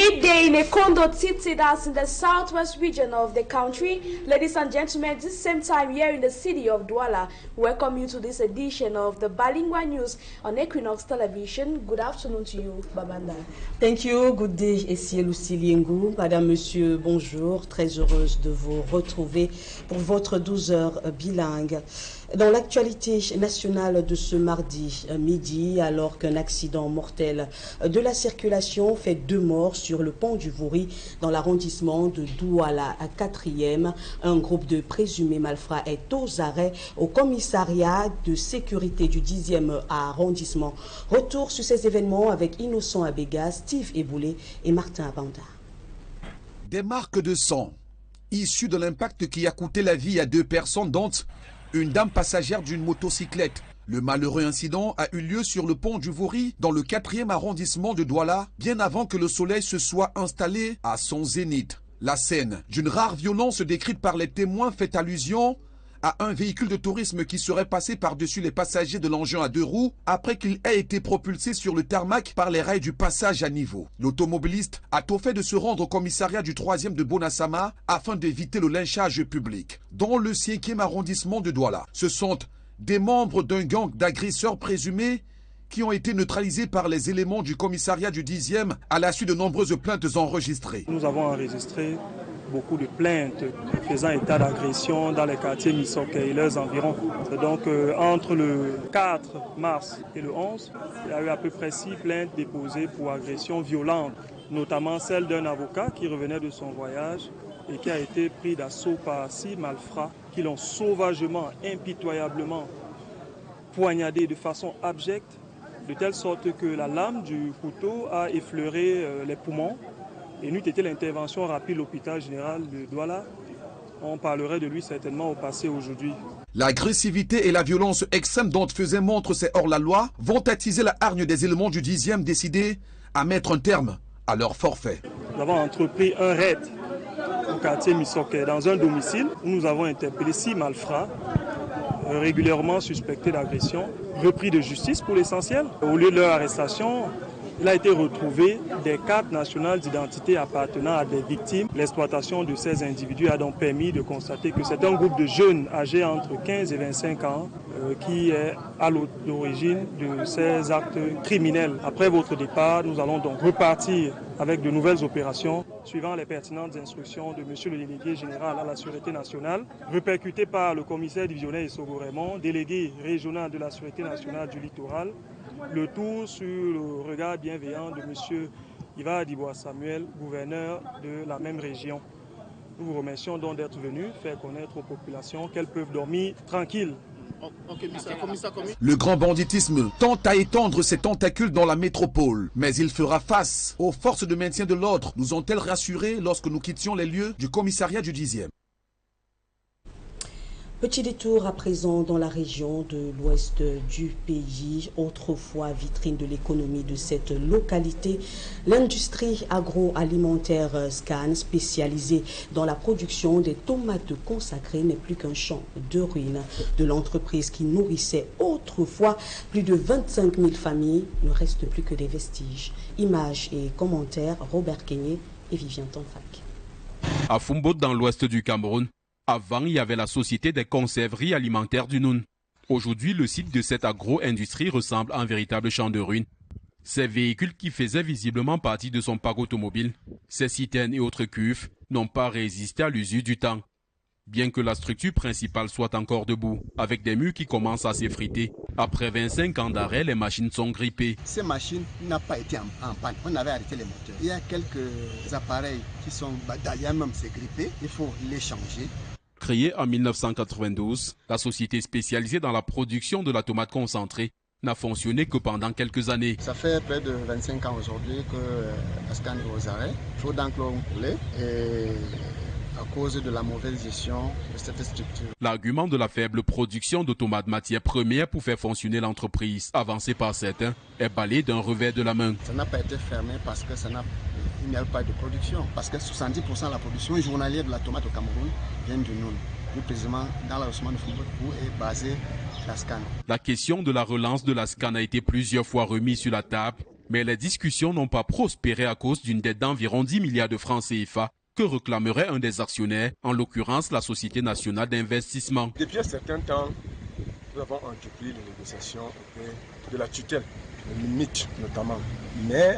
Midday in Ekondo city, that's in the southwest region of the country. Ladies and gentlemen, this same time here in the city of Douala, welcome you to this edition of the Bilingual News on Équinoxe Television. Good afternoon to you, Babanda. Thank you. Good day, ici Lucie Liengou. Madame, monsieur, bonjour. Très heureuse de vous retrouver pour votre 12 heures bilingue. Dans l'actualité nationale de ce mardi midi, alors qu'un accident mortel de la circulation fait 2 morts sur le pont du Vouri dans l'arrondissement de Douala à 4e, un groupe de présumés malfrats est aux arrêts au commissariat de sécurité du 10e arrondissement. Retour sur ces événements avec Innocent Abega, Steve Eboulé et Martin Abanda. Des marques de sang issues de l'impact qui a coûté la vie à 2 personnes, dont une dame passagère d'une motocyclette. Le malheureux incident a eu lieu sur le pont du Vouri, dans le 4e arrondissement de Douala, bien avant que le soleil se soit installé à son zénith. La scène d'une rare violence décrite par les témoins fait allusion à un véhicule de tourisme qui serait passé par-dessus les passagers de l'engin à 2 roues après qu'il ait été propulsé sur le tarmac par les rails du passage à niveau. L'automobiliste a tout fait de se rendre au commissariat du 3e de Bonassama afin d'éviter le lynchage public. Dans le 5e arrondissement de Douala, ce sont des membres d'un gang d'agresseurs présumés qui ont été neutralisés par les éléments du commissariat du 10e à la suite de nombreuses plaintes enregistrées. Nous avons enregistré beaucoup de plaintes faisant état d'agression dans les quartiers Musiques et leurs environs. Donc entre le 4 mars et le 11, il y a eu à peu près 6 plaintes déposées pour agression violente, notamment celle d'un avocat qui revenait de son voyage et qui a été pris d'assaut par 6 malfrats qui l'ont sauvagement, impitoyablement poignardé de façon abjecte, de telle sorte que la lame du couteau a effleuré les poumons. Et n'eût été l'intervention rapide de l'hôpital général de Douala, on parlerait de lui certainement au passé aujourd'hui. L'agressivité et la violence extrême dont faisaient montre ces hors-la-loi vont attiser la hargne des éléments du 10e décidés à mettre un terme à leur forfait. Nous avons entrepris un raid au quartier Misoké dans un domicile où nous avons interpellé 6 malfrats régulièrement suspectés d'agression, repris de justice pour l'essentiel. Au lieu de leur arrestation, il a été retrouvé des cartes nationales d'identité appartenant à des victimes. L'exploitation de ces individus a donc permis de constater que c'est un groupe de jeunes âgés entre 15 et 25 ans qui est à l'origine de ces actes criminels. Après votre départ, nous allons donc repartir avec de nouvelles opérations suivant les pertinentes instructions de M. le délégué général à la Sûreté nationale, répercutées par le commissaire divisionnaire Issogo Raymond, délégué régional de la Sûreté nationale du littoral, le tout sur le regard bienveillant de M. Iva Adibois Samuel, gouverneur de la même région. Nous vous remercions donc d'être venus faire connaître aux populations qu'elles peuvent dormir tranquilles. Le grand banditisme tente à étendre ses tentacules dans la métropole, mais il fera face aux forces de maintien de l'ordre, nous ont-elles rassurés lorsque nous quittions les lieux du commissariat du 10e. Petit détour à présent dans la région de l'ouest du pays, autrefois vitrine de l'économie de cette localité. L'industrie agroalimentaire Scan, spécialisée dans la production des tomates consacrées, n'est plus qu'un champ de ruines de l'entreprise qui nourrissait autrefois plus de 25 000 familles. Il ne reste plus que des vestiges. Images et commentaires, Robert Kenyé et Vivien Tanfac. À Fumbo, dans l'ouest du Cameroun, avant, il y avait la société des conserveries alimentaires du Nous. Aujourd'hui, le site de cette agro-industrie ressemble à un véritable champ de ruines. Ces véhicules qui faisaient visiblement partie de son parc automobile, ces citernes et autres cuves, n'ont pas résisté à l'usure du temps. Bien que la structure principale soit encore debout, avec des murs qui commencent à s'effriter, après 25 ans d'arrêt, les machines sont grippées. Ces machines n'ont pas été en panne. On avait arrêté les moteurs. Il y a quelques appareils qui sont d'ailleurs même c'est grippé. Il faut les changer. Créée en 1992, la société spécialisée dans la production de la tomate concentrée n'a fonctionné que pendant quelques années. Ça fait près de 25 ans aujourd'hui que la Scan est aux arrêts. Il faut donc l'eau couler et à cause de la mauvaise gestion de cette structure. L'argument de la faible production de tomates matière première pour faire fonctionner l'entreprise, avancé par certains, est balayé d'un revers de la main. Ça n'a pas été fermé parce que il n'y a pas de production. Parce que 70% de la production journalière de la tomate au Cameroun vient du Nous. Plus précisément dans l'arrondissement de Fumbo où est basée la Scan. La question de la relance de la Scan a été plusieurs fois remise sur la table, Mais les discussions n'ont pas prospéré à cause d'une dette d'environ 10 milliards de francs CFA que réclamerait un des actionnaires, en l'occurrence la Société nationale d'investissement. Depuis un certain temps, nous avons entrepris les négociations auprès de la tutelle, le MIT notamment. Mais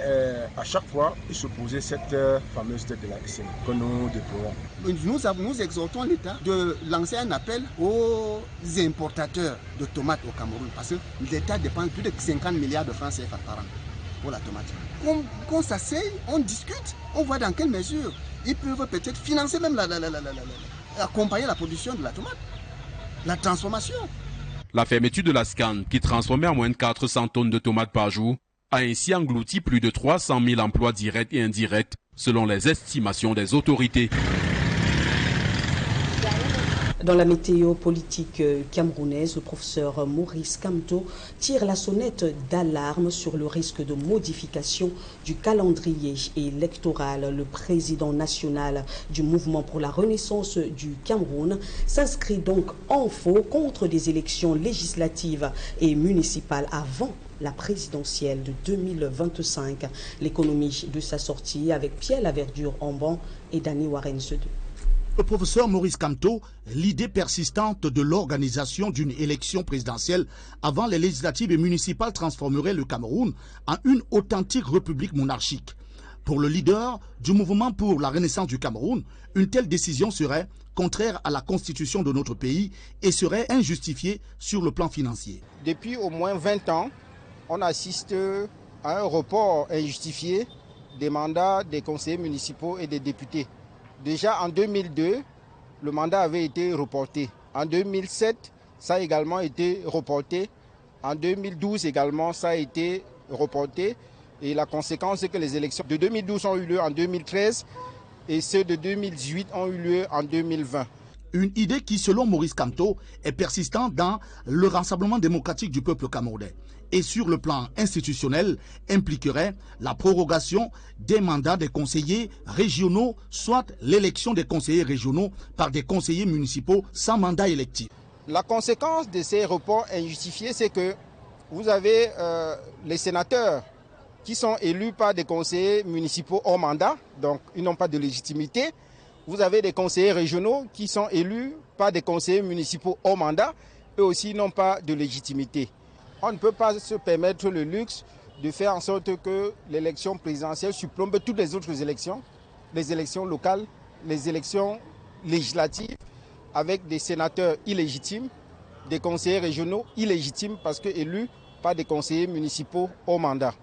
à chaque fois, il se posait cette fameuse dette de la SN que nous déplorons. Nous exhortons l'État de lancer un appel aux importateurs de tomates au Cameroun parce que l'État dépense plus de 50 milliards de francs CFA par an pour la tomate. Qu'on s'asseye, on discute, on voit dans quelle mesure ils peuvent peut-être financer même accompagner la production de la tomate, la transformation. La fermeture de la SCAN, qui transformait en moins de 400 tonnes de tomates par jour, a ainsi englouti plus de 300 000 emplois directs et indirects, selon les estimations des autorités. Dans la météo politique camerounaise, le professeur Maurice Kamto tire la sonnette d'alarme sur le risque de modification du calendrier électoral. Le président national du mouvement pour la renaissance du Cameroun s'inscrit donc en faux contre des élections législatives et municipales avant la présidentielle de 2025. L'économie de sa sortie avec Pierre Laverdure en banc et Dani Warren Sedou. Le professeur Maurice Kamto, l'idée persistante de l'organisation d'une élection présidentielle avant les législatives et municipales transformerait le Cameroun en une authentique république monarchique. Pour le leader du mouvement pour la renaissance du Cameroun, une telle décision serait contraire à la constitution de notre pays et serait injustifiée sur le plan financier. Depuis au moins 20 ans, on assiste à un report injustifié des mandats des conseillers municipaux et des députés. Déjà en 2002, le mandat avait été reporté. En 2007, ça a également été reporté. En 2012 également, ça a été reporté. Et la conséquence, c'est que les élections de 2012 ont eu lieu en 2013 et ceux de 2018 ont eu lieu en 2020. Une idée qui, selon Maurice Kamto, est persistante dans le rassemblement démocratique du peuple camerounais et sur le plan institutionnel impliquerait la prorogation des mandats des conseillers régionaux, soit l'élection des conseillers régionaux par des conseillers municipaux sans mandat électif. La conséquence de ces reports injustifiés, c'est que vous avez les sénateurs qui sont élus par des conseillers municipaux hors mandat, donc ils n'ont pas de légitimité. Vous avez des conseillers régionaux qui sont élus par des conseillers municipaux hors mandat, eux aussi n'ont pas de légitimité. On ne peut pas se permettre le luxe de faire en sorte que l'élection présidentielle surplombe toutes les autres élections, les élections locales, les élections législatives, avec des sénateurs illégitimes, des conseillers régionaux illégitimes parce que élus par des conseillers municipaux hors mandat,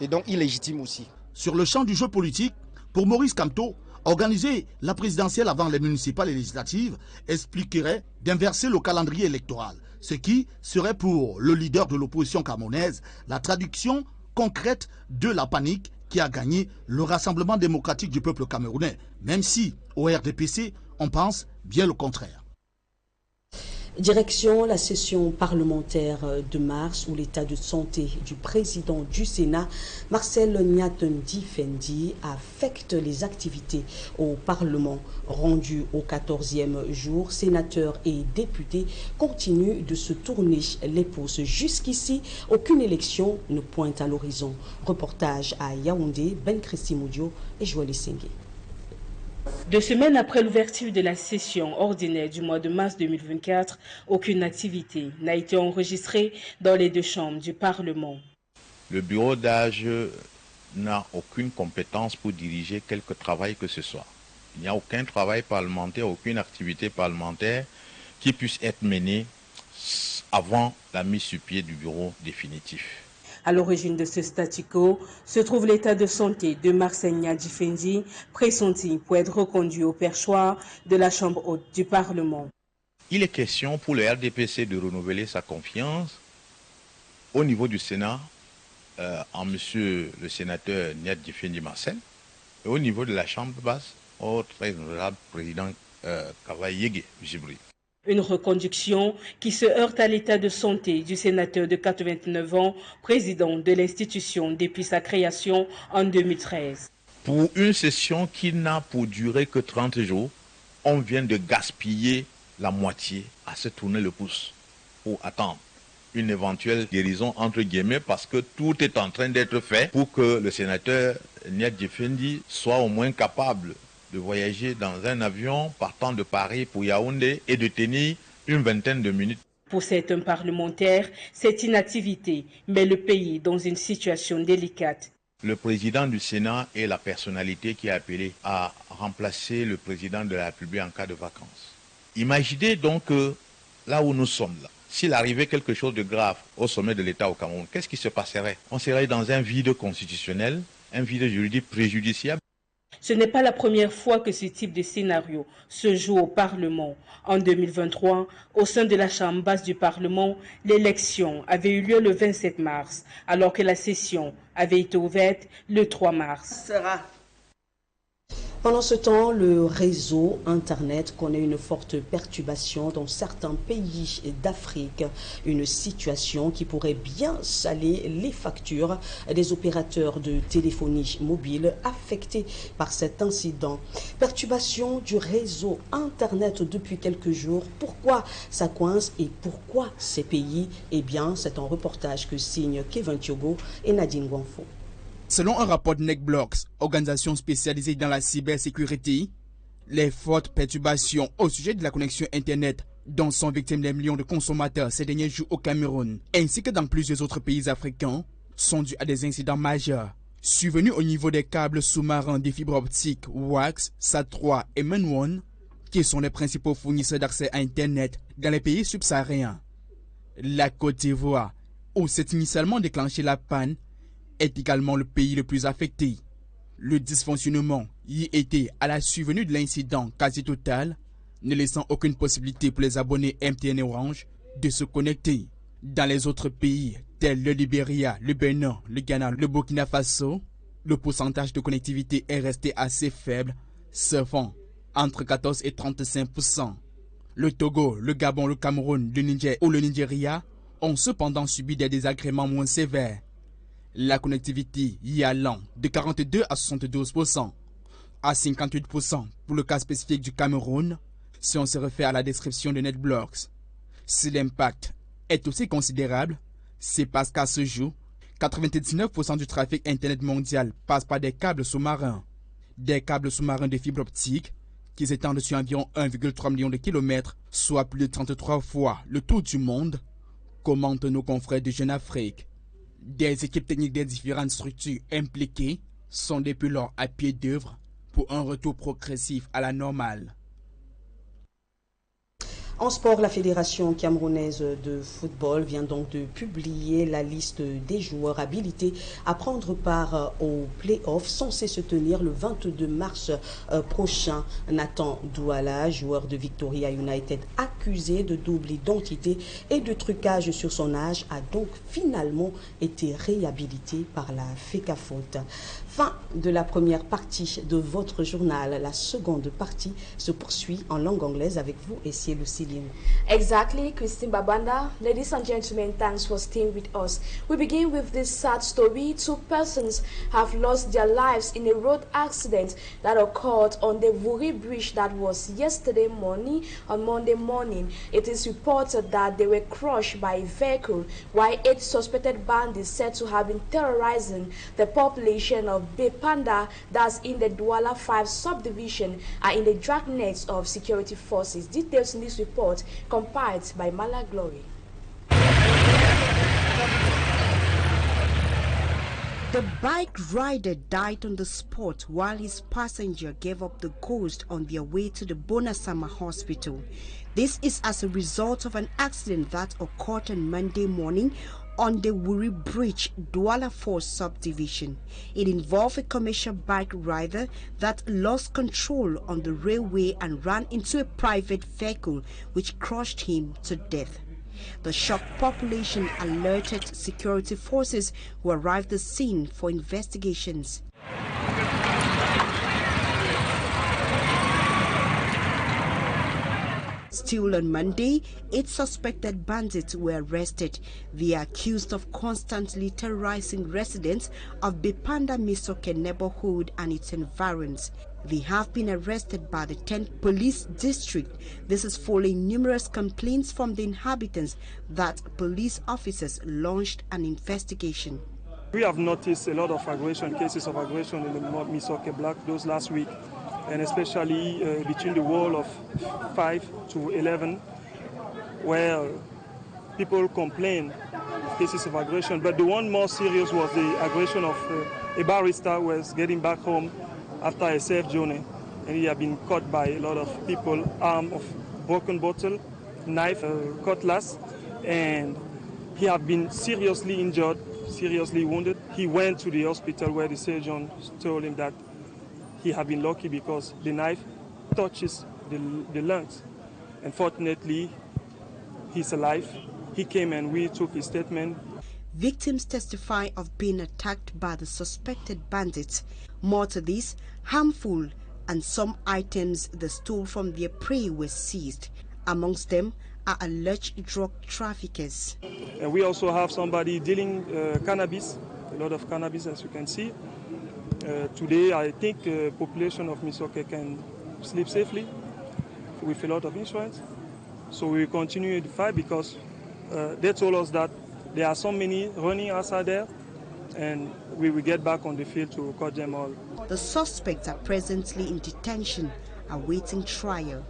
et donc illégitimes aussi. Sur le champ du jeu politique, pour Maurice Kamto, organiser la présidentielle avant les municipales et législatives expliquerait d'inverser le calendrier électoral, ce qui serait pour le leader de l'opposition camerounaise la traduction concrète de la panique qui a gagné le Rassemblement démocratique du peuple camerounais, même si au RDPC, on pense bien le contraire. Direction la session parlementaire de mars où l'état de santé du président du Sénat, Marcel Niatendi Fendi, affecte les activités au Parlement. Rendu au 14e jour, sénateurs et députés continuent de se tourner les pouces. Jusqu'ici, aucune élection ne pointe à l'horizon. Reportage à Yaoundé, Ben Christi Moudio et Joël Sengue. 2 semaines après l'ouverture de la session ordinaire du mois de mars 2024, aucune activité n'a été enregistrée dans les 2 chambres du Parlement. Le bureau d'âge n'a aucune compétence pour diriger quelque travail que ce soit. Il n'y a aucun travail parlementaire, aucune activité parlementaire qui puisse être menée avant la mise sur pied du bureau définitif. À l'origine de ce statu quo se trouve l'état de santé de Marcel Niatendi Fendi, pressenti pour être reconduit au perchoir de la Chambre haute du Parlement. Il est question pour le RDPC de renouveler sa confiance au niveau du Sénat en monsieur le sénateur Niatendi Fendi Marcel et au niveau de la Chambre basse au très honorable président Kavaïege Jibri. Une reconduction qui se heurte à l'état de santé du sénateur de 89 ans, président de l'institution depuis sa création en 2013. Pour une session qui n'a pour durée que 30 jours, on vient de gaspiller la moitié à se tourner le pouce pour attendre. une éventuelle guérison entre guillemets parce que tout est en train d'être fait pour que le sénateur Jtb soit au moins capable de voyager dans un avion partant de Paris pour Yaoundé et de tenir une vingtaine de minutes. Pour certains parlementaires, cette inactivité met le pays dans une situation délicate. Le président du Sénat est la personnalité qui est appelée à remplacer le président de la République en cas de vacances. Imaginez donc que là où nous sommes là, s'il arrivait quelque chose de grave au sommet de l'État au Cameroun, qu'est-ce qui se passerait? On serait dans un vide constitutionnel, un vide juridique préjudiciable. Ce n'est pas la première fois que ce type de scénario se joue au Parlement. En 2023, au sein de la Chambre basse du Parlement, l'élection avait eu lieu le 27 mars, alors que la session avait été ouverte le 3 mars. Pendant ce temps, le réseau Internet connaît une forte perturbation dans certains pays d'Afrique, une situation qui pourrait bien saler les factures des opérateurs de téléphonie mobile affectés par cet incident. Perturbation du réseau Internet depuis quelques jours. Pourquoi ça coince et pourquoi ces pays? Eh bien, c'est un reportage que signent Kevin Tiogo et Nadine Guanfo. Selon un rapport de NECBLOX, organisation spécialisée dans la cybersécurité, les fortes perturbations au sujet de la connexion Internet dont sont victimes les millions de consommateurs ces derniers jours au Cameroun, ainsi que dans plusieurs autres pays africains, sont dus à des incidents majeurs, survenus au niveau des câbles sous-marins des fibres optiques WAX, SAT3 et MN1, qui sont les principaux fournisseurs d'accès à Internet dans les pays subsahariens. La Côte d'Ivoire, où s'est initialement déclenchée la panne, est également le pays le plus affecté. Le dysfonctionnement y était à la survenue de l'incident quasi total, ne laissant aucune possibilité pour les abonnés MTN et Orange de se connecter. Dans les autres pays tels le Libéria, le Bénin, le Ghana, le Burkina Faso, le pourcentage de connectivité est resté assez faible, servant entre 14 et 35%. Le Togo, le Gabon, le Cameroun, le Niger ou le Nigeria ont cependant subi des désagréments moins sévères. La connectivité y allant de 42 à 72%, à 58% pour le cas spécifique du Cameroun, si on se réfère à la description de NECBLOX. Si l'impact est aussi considérable, c'est parce qu'à ce jour, 99% du trafic Internet mondial passe par des câbles sous-marins. Des câbles sous-marins de fibre optique qui s'étendent sur environ 1,3 million de kilomètres, soit plus de 33 fois le tour du monde, commentent nos confrères de Jeune Afrique. Des équipes techniques des différentes structures impliquées sont depuis lors à pied d'œuvre pour un retour progressif à la normale. En sport, la Fédération camerounaise de football vient donc de publier la liste des joueurs habilités à prendre part aux play-offs censés se tenir le 22 mars prochain. Nathan Douala, joueur de Victoria United accusé de double identité et de trucage sur son âge, a donc finalement été réhabilité par la FECAFOOT. Fin de la première partie de votre journal. La seconde partie se poursuit en langue anglaise avec vous et Cielo Ciliengo. Exactly, Christine Babanda. Ladies and gentlemen, thanks for staying with us. We begin with this sad story. 2 persons have lost their lives in a road accident that occurred on the Vuri Bridge that was yesterday morning on Monday morning. It is reported that they were crushed by a vehicle, while 8 suspected bandits said to have been terrorizing the population of Bepanda, that's in the Douala 5 subdivision, are in the dragnets of security forces. Details in this report compiled by Mala Glory. The bike rider died on the spot while his passenger gave up the ghost on their way to the Bonasama hospital. This is as a result of an accident that occurred on Monday morning on the Wuri Bridge, Douala 4 subdivision. It involved a commercial bike rider that lost control on the railway and ran into a private vehicle which crushed him to death. The shocked population alerted security forces who arrived at the scene for investigations. Still on Monday, 8 suspected bandits were arrested. They are accused of constantly terrorizing residents of Bepanda Misoke neighborhood and its environs. They have been arrested by the 10th Police District. This is following numerous complaints from the inhabitants that police officers launched an investigation. We have noticed a lot of aggression, cases of aggression in the Misoke Block those last week, and especially between the wall of 5 to 11, where people complain cases of aggression. But the one more serious was the aggression of a barrister who was getting back home after a safe journey, and he had been caught by a lot of people armed of broken bottle, knife, cutlass, and he had been seriously injured, seriously wounded. He went to the hospital where the surgeon told him that he had been lucky because the knife touches the lungs. Unfortunately, he's alive. He came and we took his statement. Victims testify of being attacked by the suspected bandits. More to this, harmful and some items they stole from their prey were seized. Amongst them are alleged drug traffickers. And we also have somebody dealing cannabis, a lot of cannabis as you can see. Today I think the population of Misoke can sleep safely with a lot of insurance. So we will continue the fight because they told us that there are so many running outside there, and we will get back on the field to catch them all. The suspects are presently in detention, awaiting trial.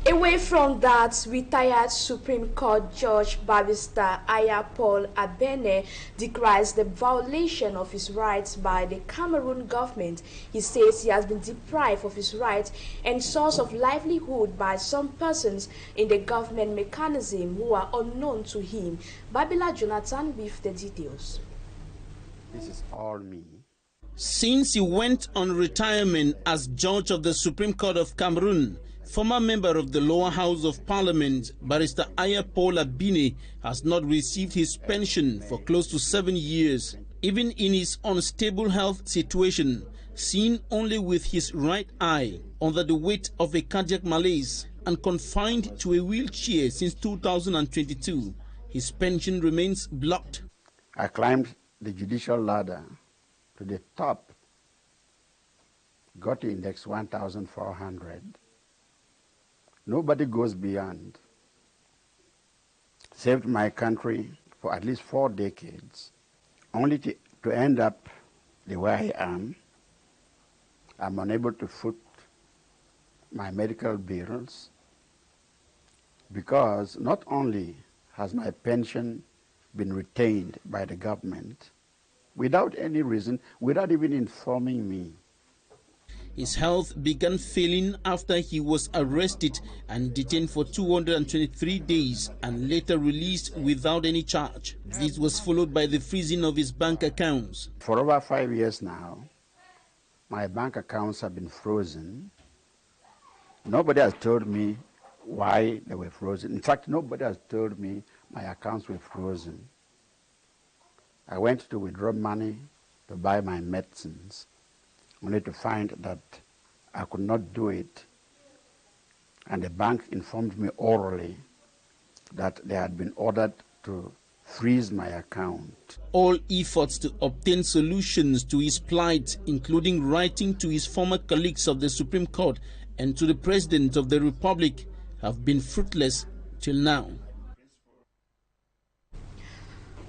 Away from that, retired Supreme Court Judge Barrister Aya Paul Abene decries the violation of his rights by the Cameroon government. He says he has been deprived of his rights and source of livelihood by some persons in the government mechanism who are unknown to him. Babila Jonathan with the details. This is all me. Since he went on retirement as Judge of the Supreme Court of Cameroon, former member of the lower house of parliament, Barrister Aya Paul Abene, has not received his pension for close to 7 years. Even in his unstable health situation, seen only with his right eye, under the weight of a cardiac malaise, and confined to a wheelchair since 2022, his pension remains blocked. I climbed the judicial ladder to the top, got to index 1,400. Nobody goes beyond. Saved my country for at least 4 decades, only to end up the way I am. I'm unable to foot my medical bills because not only has my pension been retained by the government without any reason, without even informing me. His health began failing after he was arrested and detained for 223 days and later released without any charge. This was followed by the freezing of his bank accounts. For over 5 years now, my bank accounts have been frozen. Nobody has told me why they were frozen. In fact, nobody has told me my accounts were frozen. I went to withdraw money to buy my medicines, only to find that I could not do it. And the bank informed me orally that they had been ordered to freeze my account. All efforts to obtain solutions to his plight, including writing to his former colleagues of the Supreme Court and to the President of the Republic, have been fruitless till now.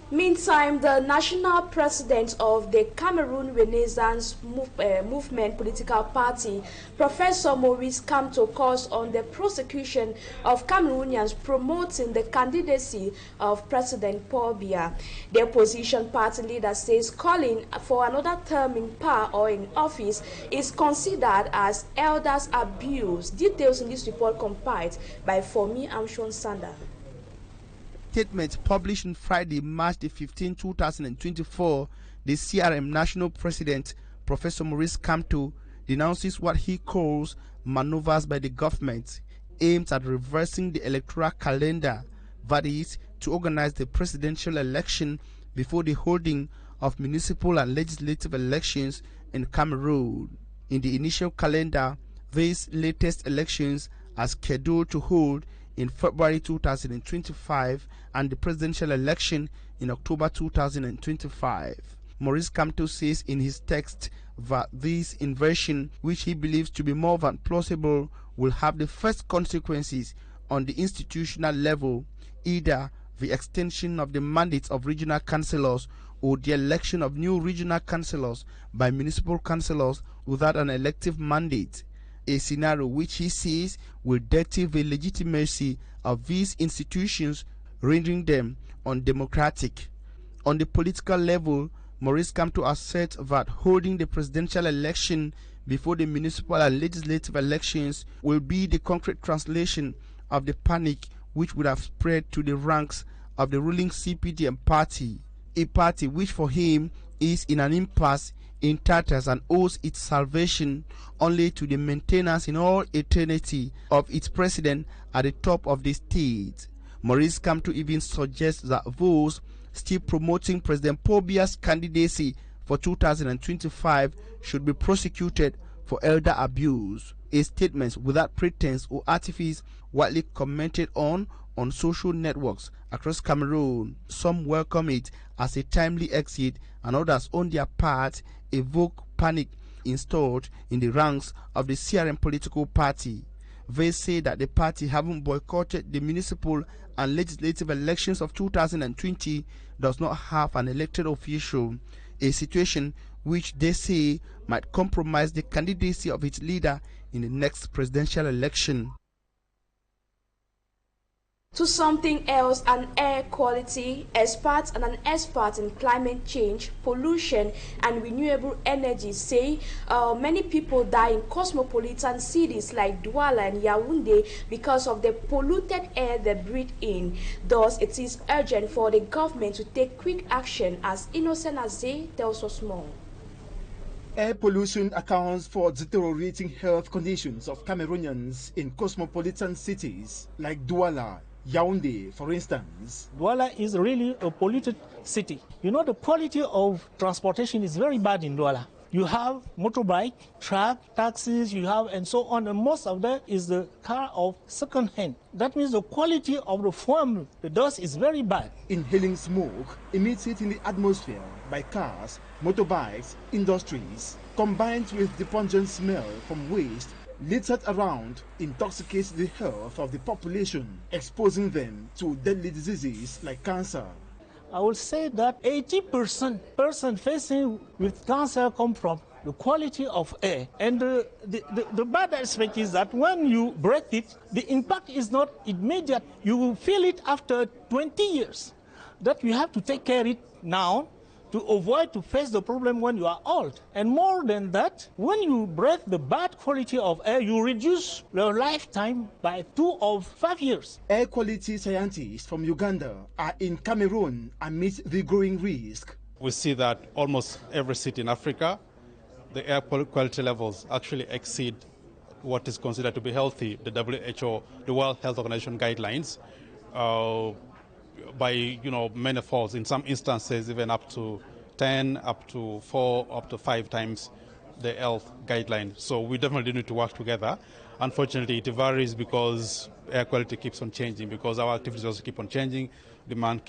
Meantime, the national president of the Cameroon Renaissance Movement political party, Professor Maurice Kamto, calls on the prosecution of Cameroonians promoting the candidacy of President Paul Biya. The opposition party leader says calling for another term in power or in office is considered as elders' abuse. Details in this report compiled by Fomi Amshon Sanda. Statement published on Friday, March 15, 2024, the CRM National President, Professor Maurice Kamto, denounces what he calls maneuvers by the government aimed at reversing the electoral calendar, that is, to organize the presidential election before the holding of municipal and legislative elections in Cameroon. In the initial calendar, these latest elections are scheduled to hold in February 2025 and the presidential election in October 2025. Maurice Kamto says in his text that this inversion, which he believes to be more than plausible, will have the first consequences on the institutional level, either the extension of the mandates of regional councillors or the election of new regional councillors by municipal councillors without an elective mandate, a scenario which he says will dirty the legitimacy of these institutions, rendering them undemocratic. On the political level, Maurice Kamto asserts that holding the presidential election before the municipal and legislative elections will be the concrete translation of the panic which would have spread to the ranks of the ruling CPDM party, a party which for him is in an impasse in tatters and owes its salvation only to the maintenance in all eternity of its president at the top of the state. Maurice Kamto even suggests that those still promoting President Paul Biya's candidacy for 2025 should be prosecuted for elder abuse, a statement without pretense or artifice widely commented on social networks across Cameroon. Some welcome it as a timely exit, and others on their part evoke panic installed in the ranks of the CRM political party. They say that the party, having boycotted the municipal and legislative elections of 2020, does not have an elected official, a situation which they say might compromise the candidacy of its leader in the next presidential election. To something else, an air quality expert and an expert in climate change, pollution and renewable energy say many people die in cosmopolitan cities like Douala and Yaoundé because of the polluted air they breathe in. Thus, it is urgent for the government to take quick action, as Innocent Azé tells us more. Air pollution accounts for deteriorating health conditions of Cameroonians in cosmopolitan cities like Douala, Yaoundé, for instance. Douala is really a polluted city. You know, the quality of transportation is very bad in Douala. You have motorbike, truck, taxis, you have and so on, and most of that is the car of second hand. That means the quality of the foam, the dust is very bad. Inhaling smoke emitted in the atmosphere by cars, motorbikes, industries, combined with the pungent smell from waste littered around, intoxicates the health of the population, exposing them to deadly diseases like cancer. I would say that 80% person facing with cancer come from the quality of air. And the bad aspect is that when you breathe it, the impact is not immediate. You will feel it after 20 years. That you have to take care of it now to avoid to face the problem when you are old. And more than that, when you breathe the bad quality of air, you reduce your lifetime by 2 or 5 years. Air quality scientists from Uganda are in Cameroon amidst the growing risk. We see that almost every city in Africa, the air quality levels actually exceed what is considered to be healthy, the WHO, the World Health Organization guidelines, by many folds, in some instances even up to 10, up to 4, up to 5 times the health guideline. So we definitely need to work together. Unfortunately, it varies because air quality keeps on changing, because our activities also keep on changing, demand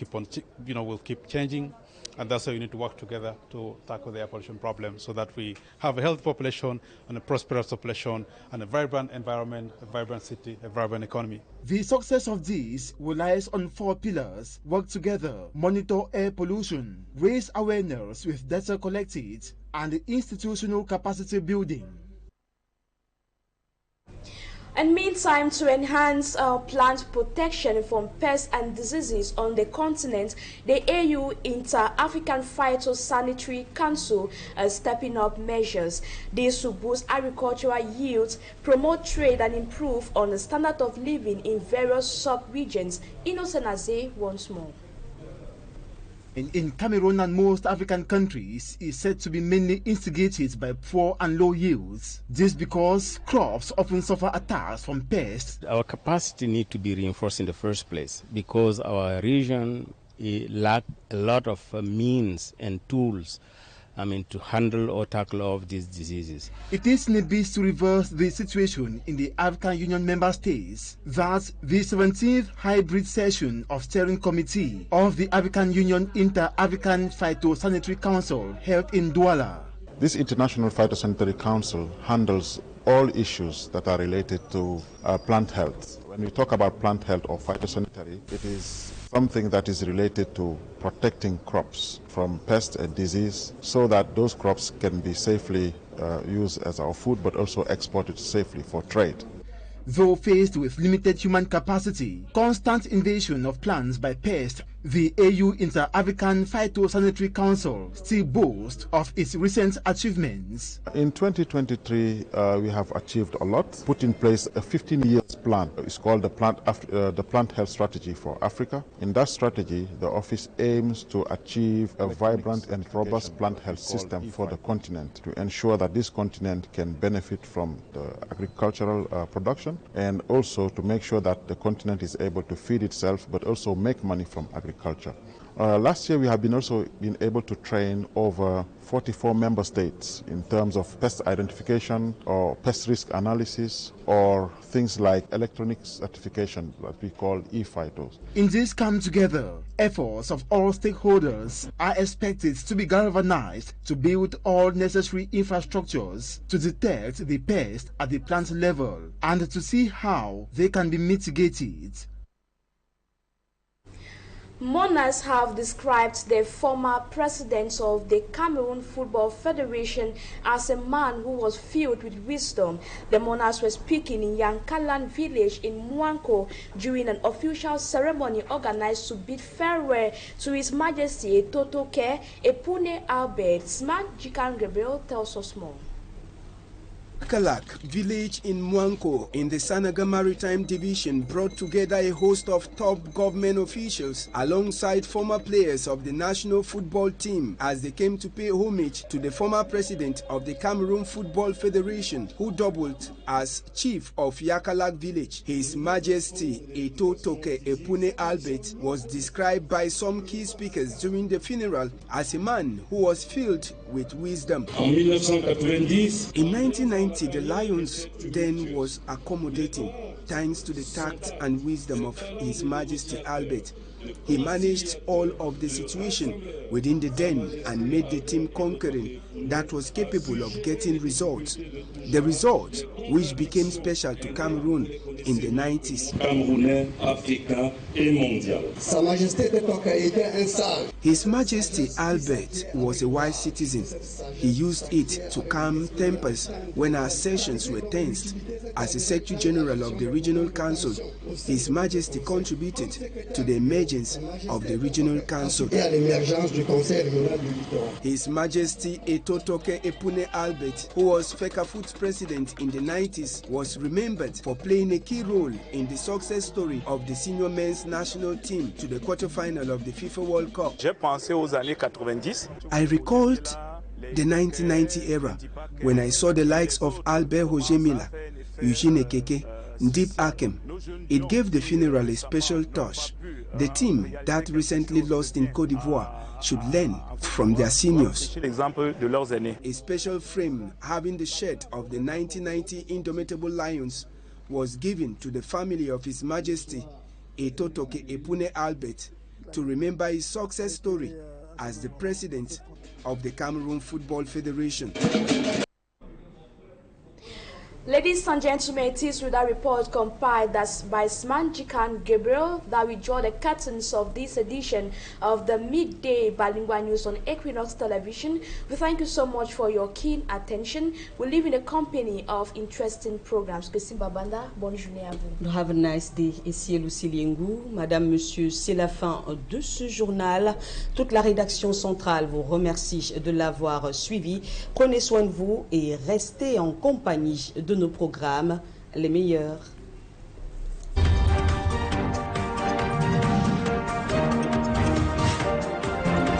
will keep changing, and that's why we need to work together to tackle the air pollution problem so that we have a healthy population and a prosperous population and a vibrant environment, a vibrant city, a vibrant economy. The success of this relies on 4 pillars: work together, monitor air pollution, raise awareness with data collected, and institutional capacity building. And meantime, to enhance plant protection from pests and diseases on the continent, the AU Inter-African Phytosanitary Council is stepping up measures. This will boost agricultural yields, promote trade, and improve on the standard of living in various sub-regions. Innocent Azé once more. In Cameroon and most African countries is said to be mainly instigated by poor and low yields. This because crops often suffer attacks from pests. Our capacity needs to be reinforced in the first place because our region lacks a lot of means and tools to handle or tackle all of these diseases. It is in a bid to reverse the situation in the African Union member states that the 17th hybrid session of Steering Committee of the African Union Inter-African Phytosanitary Council held in Douala. This International Phytosanitary Council handles all issues that are related to plant health. When we talk about plant health or phytosanitary, it is something that is related to protecting crops from pest and disease so that those crops can be safely used as our food but also exported safely for trade. Though faced with limited human capacity, constant invasion of plants by pests, the AU Inter-African Phytosanitary Council still boasts of its recent achievements. In 2023, we have achieved a lot. Put in place a 15-year plan. It's called the Plant Health Strategy for Africa. In that strategy, the office aims to achieve a vibrant and robust plant health system for the continent to ensure that this continent can benefit from the agricultural production and also to make sure that the continent is able to feed itself but also make money from agriculture. Last year we have also been able to train over 44 member states in terms of pest identification or pest risk analysis or things like electronic certification that we call e-phytos. In this come together, efforts of all stakeholders are expected to be galvanized to build all necessary infrastructures to detect the pest at the plant level and to see how they can be mitigated. Mourners have described the former president of the Cameroon Football Federation as a man who was filled with wisdom. The mourners were speaking in Yankalan village in Mwanko during an official ceremony organized to bid farewell to His Majesty Totoke Epune Albert. Smart Jikan Gabriel tells us more. Kalak village in Mwanko in the Sanaga Maritime Division brought together a host of top government officials alongside former players of the national football team as they came to pay homage to the former president of the Cameroon Football Federation who doubled as chief of Yakalak village. His Majesty Eto Toke Epune Albert was described by some key speakers during the funeral as a man who was filled with wisdom. In 1990, the Lions then was accommodating thanks to the tact and wisdom of His Majesty Albert. He managed all of the situation within the den and made the team conquering that was capable of getting results. The results which became special to Cameroon in the 90s. His Majesty Albert was a wise citizen. He used it to calm tempers when our sessions were tensed. As a Secretary General of the Regional Council, His Majesty contributed to the emergence of the Regional Council. His Majesty Etotoke Epune Albert, who was Fecafoot's president in the 90s, was remembered for playing a key role in the success story of the senior men's national team to the quarterfinal of the FIFA World Cup. I recalled the 1990 era when I saw the likes of Albert Roger Miller, Eugene Ekeke, Ndip Akem. It gave the funeral a special touch. The team that recently lost in Côte d'Ivoire should learn from their seniors. A special frame having the shirt of the 1990 Indomitable Lions was given to the family of His Majesty Etotoke Epune Albert to remember his success story as the president of the Cameroon Football Federation. Ladies and gentlemen, it is with that report compiled by Smanjikan Gabriel that we draw the curtains of this edition of the midday bilingual news on Equinoxe Television. We thank you so much for your keen attention. We live in the company of interesting programs. Kissimba Banda, bonne journée à vous. Have a nice day. Ici Lucille Ngou. Madame, Monsieur, c'est la fin de ce journal. Toute la rédaction centrale vous remercie de l'avoir suivi. Prenez soin de vous et restez en compagnie de nos programmes les meilleurs.